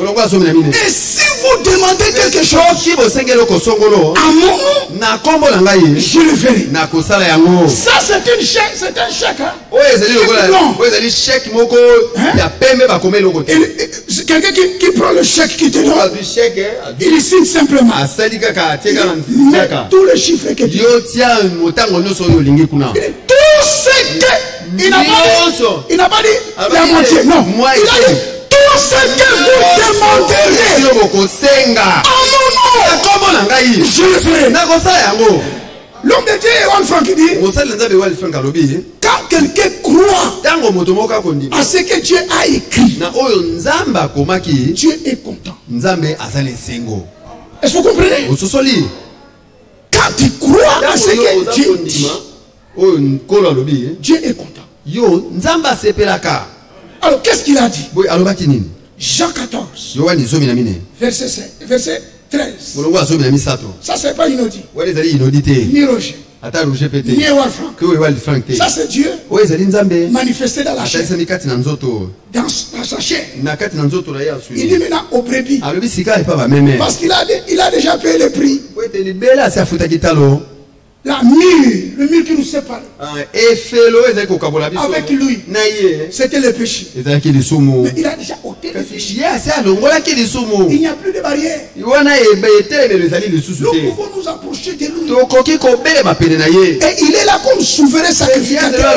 et si vous demandez quelque chose à mon nom, je le ferai. Ça c'est un chèque. Quelqu'un qui prend le chèque qui te donne, il signe simplement. Tout le chiffre que tu as. Tout ce que il n'a pas dit la moitié. Non. Il a dit tout ce que vous demanderez à mon nom, je le ferai. L'homme de Dieu, Yohan Frank dit, quand quelqu'un croit à ce que Dieu a écrit, Dieu est content. Est-ce que vous comprenez? Quand tu crois à ce que Dieu dit, Dieu est content. Alors qu'est-ce qu'il a dit? Jean 14, verset 13. Ça c'est pas Inodi, ni Roger, ni Yohan Frank. Ça c'est Dieu manifesté dans la chair, dans sa chair. Il dit maintenant au brebis, parce qu'il a déjà payé le prix. La mur, le mur qui nous sépare avec lui, c'était le péché. Mais il a déjà ôté le péché. Il n'y a plus de barrière. Nous pouvons nous approcher de lui. Et il est là comme souverain sacrificateur.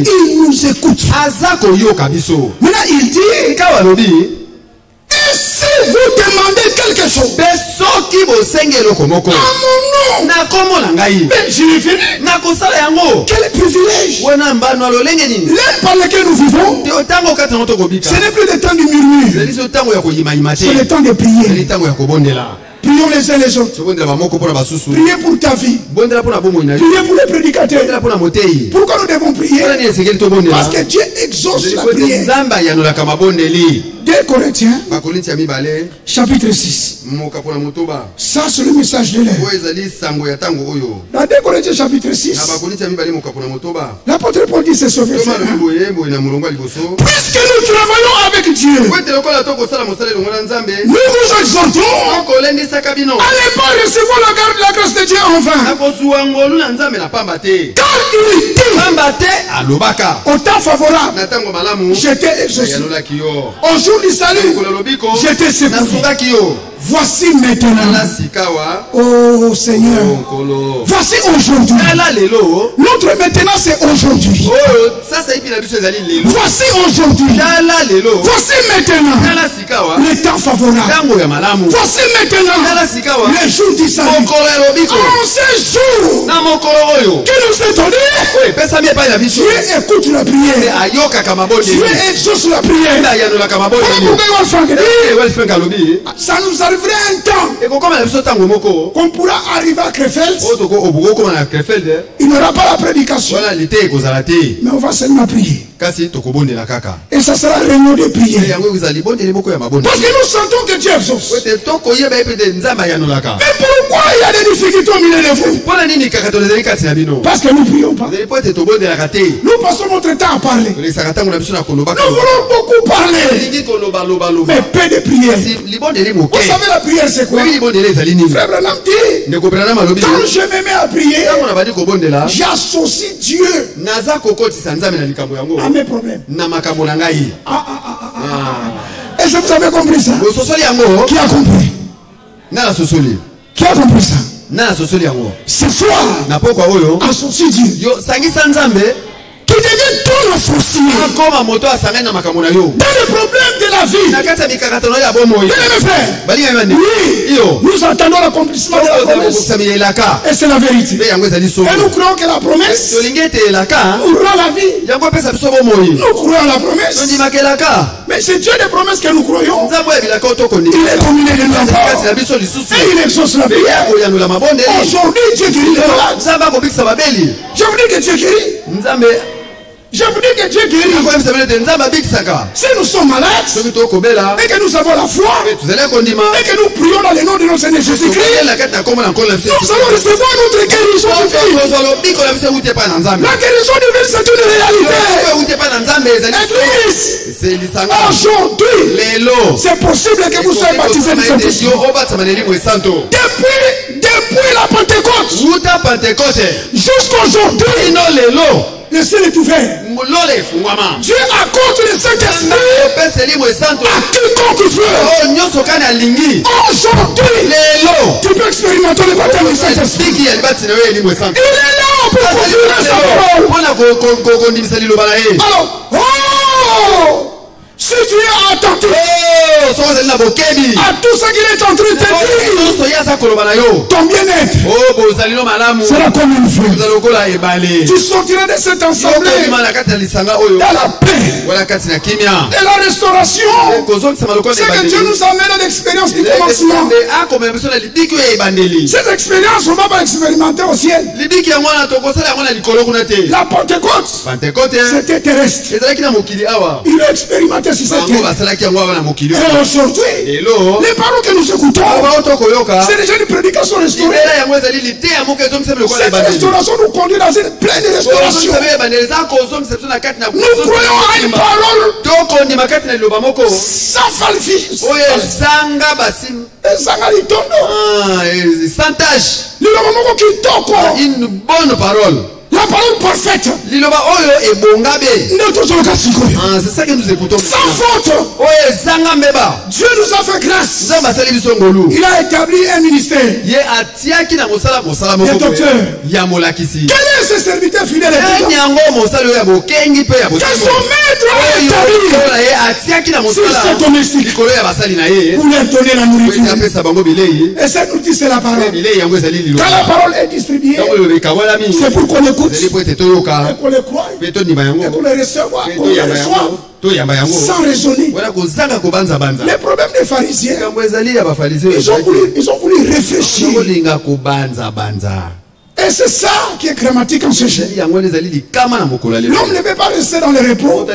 Il nous écoute. Maintenant il dit, et si vous demandez quelque chose à mon nom, mais je le ferai. Quel privilège! L'ère par laquelle nous vivons, ce n'est plus le temps du murmure, c'est le temps de prier. Prions les uns les autres. Priez pour ta vie. Priez pour les prédicateurs. Pourquoi nous devons prier? Parce que Dieu exauce la prière. 2 Corinthiens chapitre 6. Ça, c'est le message de l'air. Dans 2 Corinthiens chapitre 6, l'apôtre Paul dit c'est ce verset. Puisque nous travaillons avec Dieu, nous vous exhortons à ne pas recevoir la grâce de Dieu en vain. Car il dit, au temps favorable, j'étais exaucé. Au jour du salut, j'étais secouru. Voici maintenant, oh Seigneur, voici aujourd'hui. Notre maintenant c'est aujourd'hui. Voici aujourd'hui. Voici maintenant le temps favorable. Voici maintenant le jour du salut. En ce jour qui nous est donné, Dieu écoute la prière. Dieu exauce la prière. Ça nous arriverait un temps qu'on pourra arriver à Krefeld. Il n'y aura pas la prédication, mais on va seulement prier. Et ça sera un réunion de prière. Parce que nous sentons que Dieu exauce. Mais pourquoi il y a des difficultés au milieu de vous? Parce que nous ne prions pas. Nous passons notre temps à parler. Nous voulons beaucoup parler, mais peu de prière. Vous savez la prière c'est quoi? Frère Branham dit, quand je me mets à prier, j'associe Dieu à mes problèmes. Est-ce que vous avez compris ça? Qui a compris? Qui a compris ça? Ce soir, associe Dieu. Qui devient ton associé dans les problèmes de la vie. Bien mes frères, oui, nous attendons l'accomplissement de la promesse. Et c'est la vérité. Et nous croyons que la promesse nous rend la vie. Nous croyons à la promesse. Mais c'est Dieu des promesses que nous croyons. Il est dominé de nous. Et il exauce la prière. Aujourd'hui, Dieu guérit les malades. Je vous dis que Dieu guérit. Je vous dis que Dieu guérit. Si nous sommes malades et que nous avons la foi et que nous prions dans le nom de notre Seigneur Jésus-Christ, nous allons recevoir notre guérison divine. La guérison divine, c'est une réalité. Église, aujourd'hui, c'est possible que vous soyez baptisés du Saint-Esprit. Depuis la Pentecôte jusqu'aujourd'hui, le ciel est ouvert. Dieu accorde le Saint-Esprit à quiconque veut. Aujourd'hui, tu peux expérimenter le baptême du Saint-Esprit. Il est là pour conduire sa parole. Alors, si tu es attentif à tout ce qu'il est en train de te dire, ton bien-être sera comme une fleur. Tu sortiras de cette assemblée dans la paix et la restauration. C'est que Dieu nous amène à l'expérience du commencement. Cette expérience, on ne va pas l'expérimenter au ciel. La Pentecôte, c'était terrestre. Il a expérimenté sur cette terre. Et aujourd'hui, les paroles que nous écoutons, c'est déjà une prédication restaurée. Cette restauration nous conduit dans une pleine restauration. Nous croyons à une parole sans falsification. Une bonne parole. La parole parfaite. C'est ça que nous écoutons. Sans faute. Dieu nous a fait grâce. Il a établi un ministère. Les docteurs. Quel est ce serviteur fidèle et que son maître a établi sur ses domestiques pour leur donner la nourriture. Et cette nourriture c'est la parole. Quand la parole est distribuée, c'est pour qu'on écoute. Et pour le croire, et pour le recevoir, pour le reçoive, sans raisonner. Les problèmes des pharisiens, ils ont voulu réfléchir. Et c'est ça qui est grammatique en ce genre. L'homme ne veut pas rester dans le repos.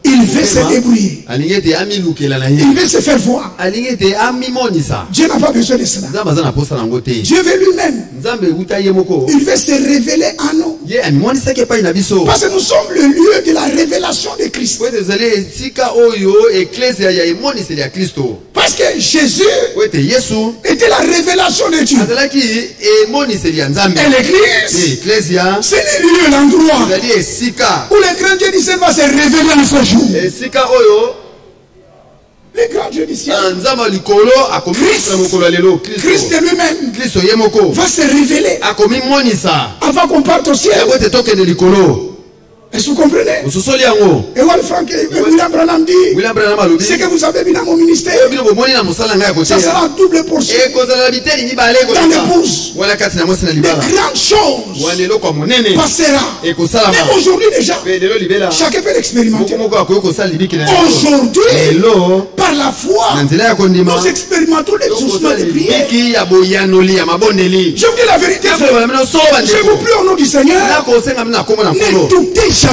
Il Il veut se débrouiller. Il veut se faire voir. Dieu n'a pas besoin de cela. Dieu veut lui-même. Il veut se révéler à nous. Parce que nous sommes le lieu de la révélation de Christ. Parce que Jésus était la révélation de Dieu. Et l'église, c'est le lieu, l'endroit où le grand Dieu du ciel va se révéler en ce jour. Le grand Dieu du ciel, Christ lui-même va se révéler avant qu'on parte au ciel. Est-ce que vous comprenez? Et Frank et William Branham dit, c'est que vous avez mis dans mon ministère, ça sera une double portion dans l'épouse. De grandes choses passera. Mais aujourd'hui déjà, chacun peut l'expérimenter. Aujourd'hui, par la foi, nous expérimentons l'exaucement des prières. Je vous dis la vérité, je vous prie au nom du Seigneur, ne doutez jamais.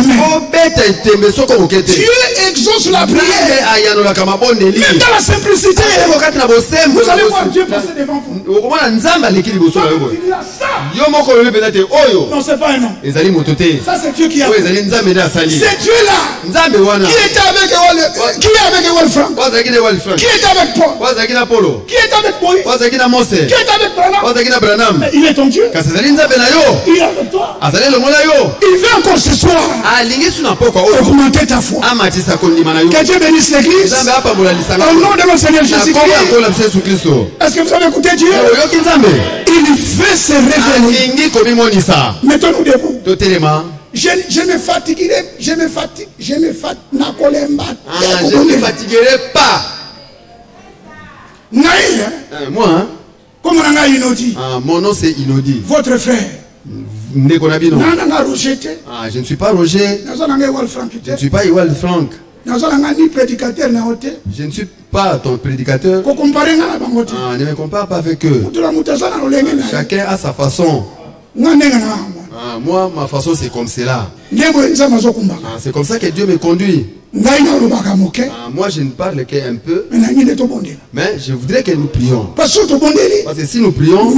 Dieu exauce la prière. Même dans la simplicité. Vous allez voir Dieu passer devant vous. Non, c'est pas un nom. Ça, c'est Dieu qui a fait. C'est Dieu là qui était avec Wolfram, qui était avec Paul, qui était avec Moïse, qui était avec Branham. Mais il est ton Dieu. Il est avec toi. Il veut encore ce soir augmenter ta foi. Que Dieu bénisse l'église. Au nom de notre Seigneur Jésus-Christ. Est-ce que vous avez écouté Dieu? Il veut se révéler. Mettons-nous debout. Je me fatiguerai. Je me pas. Moi, mon nom c'est Inodi. Votre frère. Je ne suis pas Roger. Je ne suis pas Ewald Frank. Je ne suis pas ton prédicateur. Ne me compare pas avec eux. Chacun a sa façon. Moi, ma façon c'est comme cela. C'est comme ça que Dieu me conduit. Moi je ne parle qu'un peu. Mais je voudrais que nous prions. Parce que si nous prions,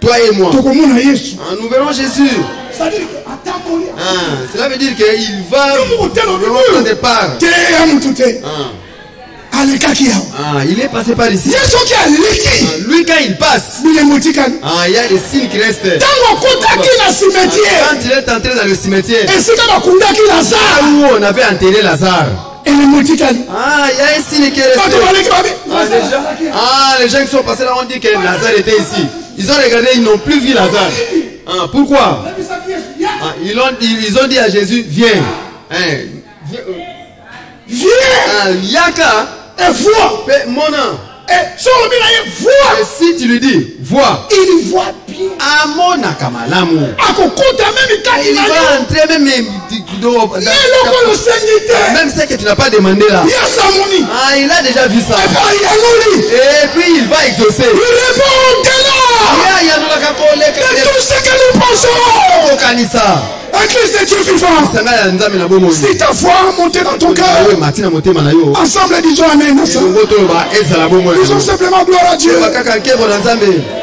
toi et moi, nous verrons Jésus. Cela veut dire qu'il va au départ. Il est passé par ici. Lui quand il passe, il y a des signes qui restent. Quand il est entré dans le cimetière, où on avait enterré Lazare, il y a un signe qui est resté. Les gens qui sont passés là ont dit que Lazare était ici. Ils ont regardé, ils n'ont plus vu Lazare. Pourquoi? Ils ont dit à Jésus, viens. Yaka. Et vois. Mon nom. Et si tu lui dis, vois. Il voit bien. Il va entrer même ce que tu n'as pas demandé là. Il a déjà vu ça. Et puis il va exaucer. Tout ce que nous pensons. Christ est Dieu vivant. Si ta foi a monté dans ton cœur, ensemble disons Amen. Disons simplement gloire à Dieu.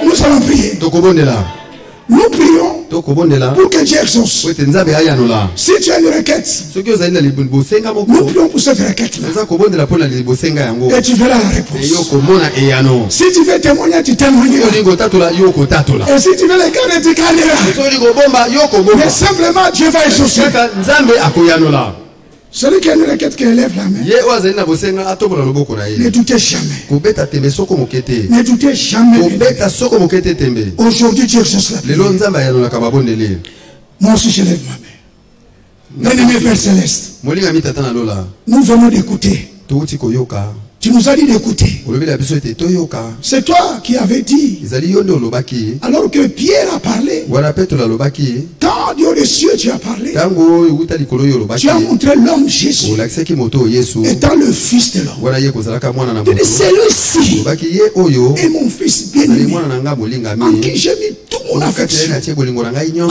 Nous allons prier. Nous prions pour que Dieu exauce. Si tu as une requête, nous prions pour cette requête-là. Et tu verras la réponse. Si tu veux témoigner, tu témoigneras. Et si tu veux les garder, tu garderas. Mais simplement, Dieu va exaucer. Celui qui a une requête qui élève la main. Ne doutez jamais. Ne doutez jamais. Aujourd'hui, Dieu exauce la prière. Moi aussi, je lève ma main. Bien-aimé Père Céleste, nous venons d'écouter Tu nous as dit d'écouter. C'est toi qui avais dit. Alors que Pierre a parlé. Quand Dieu des cieux tu as parlé. Tu as montré l'homme Jésus. Étant le fils de l'homme. C'est lui-ci. Et mon fils bien-aimé. En qui j'ai mis tout mon affection.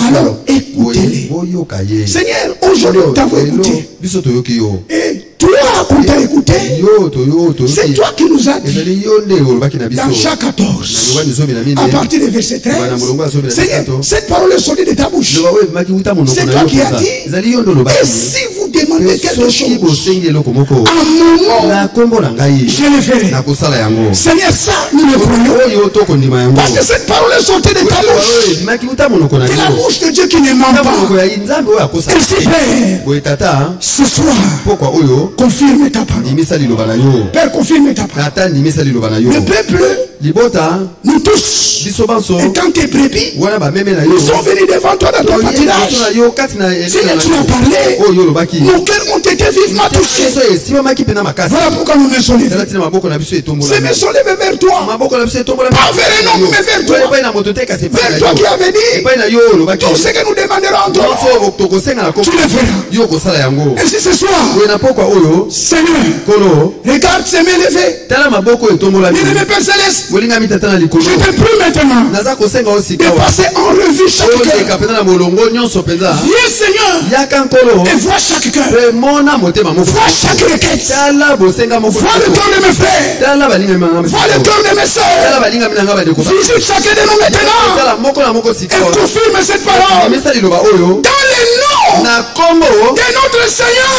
Alors écoutez-les. Seigneur, aujourd'hui nous t'avons écouté. Et toi, qu'on t'a écouté, c'est toi qui nous as dit dans Jacques 14, à partir du verset 13, Seigneur, cette parole est sortie de ta bouche. C'est toi qui as dit, et si vous demandez quelque chose, à mon nom, je le ferai. Seigneur, ça, nous le prenons. Parce que cette parole est sortie de ta bouche. C'est la bouche de Dieu qui ne ment pas. Et si, Père, ce soir, confirme ta parole. Père, confirme ta parole. Le peuple, nous tous, étant tes brebis, nous sommes venus devant toi dans ton pâturage. Seigneur, tu as parlé. Nos cœurs ont été vivement touchés. Voilà pourquoi nous me sommes levés. C'est me sont levés vers toi. Pas vers un homme, mais vers toi. Vers toi qui avais dit tout ce que nous demanderons en toi. Tu le feras. Et si ce soir, Seigneur, regarde ces mains levées. Bien-aimé Père Céleste, je te prie maintenant de passer en revue chaque cœur. Viens Seigneur et vois chaque cœur. Vois chaque requête. Vois le cœur de mes frères. Vois le cœur de mes soeurs. Visite chacun de nous maintenant et confirme cette parole dans le nom de notre Seigneur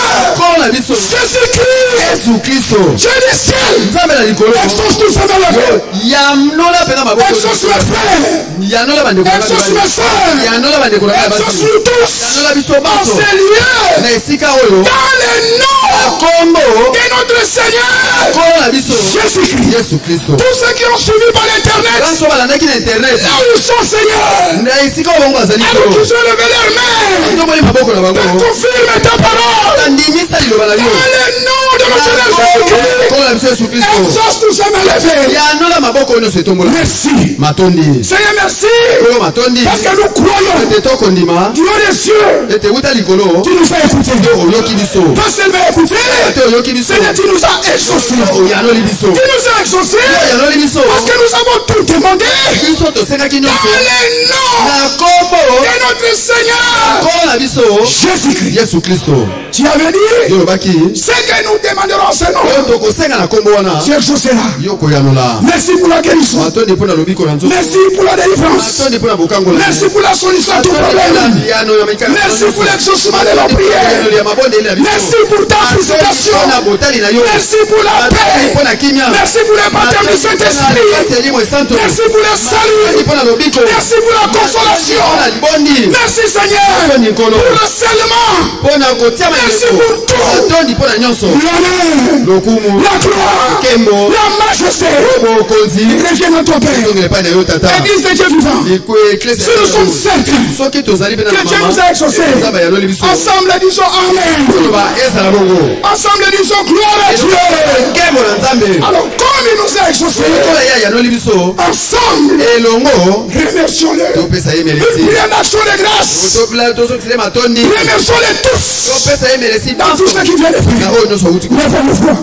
Jésus-Christ. Dieu des ciels, exauce tous ces malheureux. Exauce mes frères. Exauce mes soeurs. Exauce nous tous dans ces lieux. Dans le nom de notre Seigneur Jésus-Christ. Tous ceux qui ont suivi par l'internet, là où ils sont, Seigneur, alors qu'ils ont levé leurs mains, confirme ta parole. Dans le nom de notre Seigneur Jésus-Christ. Exauce tous ces malheureux. Merci. Seigneur, merci. Parce que nous croyons. Dieu des cieux, tu nous as écoutés. Pas seulement écoutés, Seigneur, tu nous as exaucés. Tu nous as exaucés. Parce que nous avons tout demandé. Dans le nom de notre Seigneur Jésus-Christ. Tu avais dit, ce que nous demanderons, c'est non. Tu exauceras. Merci pour la guérison. Merci pour la délivrance. Merci pour la solution à tout problème. Merci pour l'exaucement de la prière. Merci pour ta visitation. Merci pour la paix. Merci pour le baptême du Saint-Esprit. Merci pour le salut. Merci pour la consolation. Merci Seigneur pour le seulement. Merci pour tout. L'honneur, la gloire, la majesté reviennent à toi, Père. Église de Dieu vivant, si nous sommes certains que Dieu nous a exaucés, ensemble disons Amen. Ensemble disons gloire à Dieu. Alors comme il nous a exaucés, ensemble remercions-le. Une prière d'action de grâce. Remercions-les tous dans tout ce qui vient de faire.